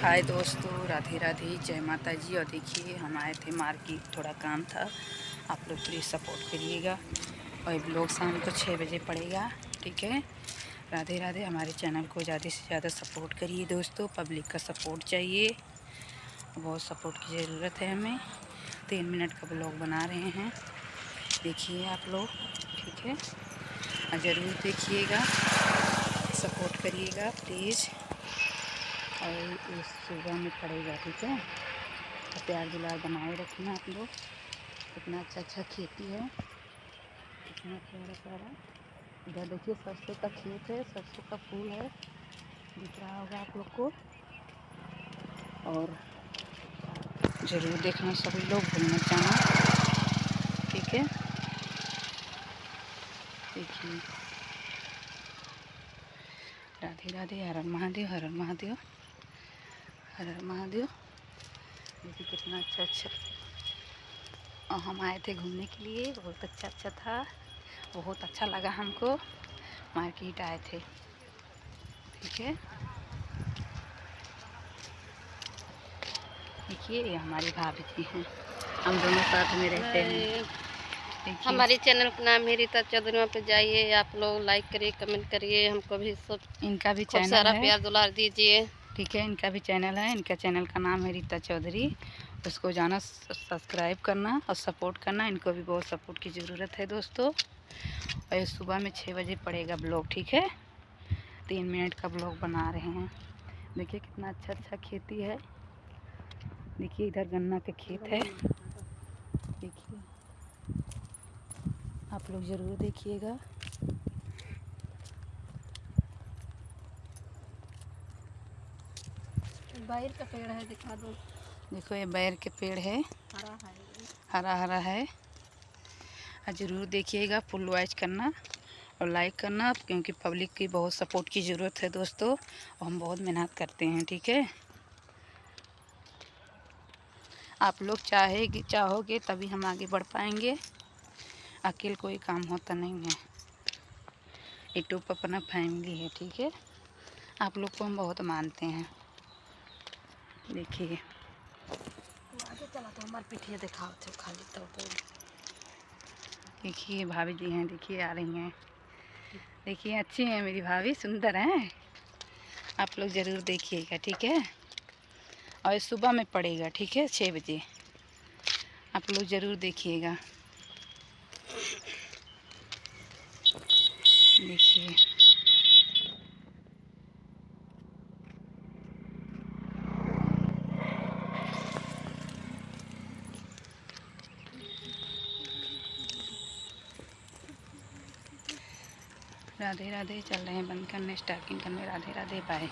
हाय दोस्तों, राधे राधे, जय माता जी। और देखिए हम आए थे मार्केट, थोड़ा काम था। आप लोग प्लीज़ सपोर्ट करिएगा। और ब्लॉग शाम को 6 बजे पड़ेगा, ठीक है। राधे राधे। हमारे चैनल को ज़्यादा से ज़्यादा सपोर्ट करिए दोस्तों, पब्लिक का सपोर्ट चाहिए, बहुत सपोर्ट की ज़रूरत है हमें। 3 मिनट का ब्लॉग बना रहे हैं, देखिए आप लोग, ठीक है। और ज़रूर देखिएगा, सपोर्ट करिएगा प्लीज़। और इस सुबह में पड़ेगा, ठीक है। तो प्यार दुलार बनाए रखना आप लोग। कितना अच्छा अच्छा खेती है, कितना प्यारा प्यारा। इधर देखिए सरसों का खेत है, सरसों का फूल है, दिख रहा होगा आप लोग को। और ज़रूर देखना सभी लोग, भूल मत जाना, ठीक है। देखिए, राधे राधे, हर हर महादेव, हर हर महादेव, हर हर महादेव। देखिए कितना अच्छा अच्छा। और हम आए थे घूमने के लिए, बहुत अच्छा अच्छा था, बहुत अच्छा लगा हमको। मार्केट आए थे, ठीक है। देखिए ये हमारी भाभी जी हैं, हम दोनों साथ में रहते हैं। देखिए हमारे चैनल का नाम है रीता चौधरी, वहाँ पे जाइए आप लोग, लाइक करिए, कमेंट करिए, हमको भी सब इनका भी खूब चैनल सारा है, प्यार दुलार दीजिए, ठीक है। इनका भी चैनल है, इनका चैनल का नाम है रीता चौधरी। उसको जाना, सब्सक्राइब करना और सपोर्ट करना। इनको भी बहुत सपोर्ट की ज़रूरत है दोस्तों। और ये सुबह में 6 बजे पड़ेगा ब्लॉग, ठीक है। 3 मिनट का ब्लॉग बना रहे हैं। देखिए कितना अच्छा अच्छा खेती है। देखिए इधर गन्ना का खेत है, देखिए आप लोग ज़रूर देखिएगा। बैर का पेड़ है, दिखा दो। देखो ये बैर के पेड़ है, हरा है, हरा हरा है। और ज़रूर देखिएगा, फुल वॉच करना और लाइक करना, क्योंकि पब्लिक की बहुत सपोर्ट की ज़रूरत है दोस्तों। और हम बहुत मेहनत करते हैं, ठीक है। आप लोग चाहोगे तभी हम आगे बढ़ पाएंगे। अकेले कोई काम होता नहीं है, यूट्यूब अपना फैमिली है, ठीक है। आप लोग को हम बहुत मानते हैं। देखिए आगे चला तो हमारे पीठिया दिखाओ थे खाली तो देखिए भाभी जी हैं, देखिए आ रही हैं। देखिए अच्छी हैं मेरी भाभी, सुंदर हैं। आप लोग ज़रूर देखिएगा, ठीक है। और सुबह में पड़ेगा, ठीक है, 6 बजे। आप लोग ज़रूर देखिएगा। देखिए राधे राधे। चल रहे हैं बंद करने, स्टार्टिंग करने। राधे राधे, बाय।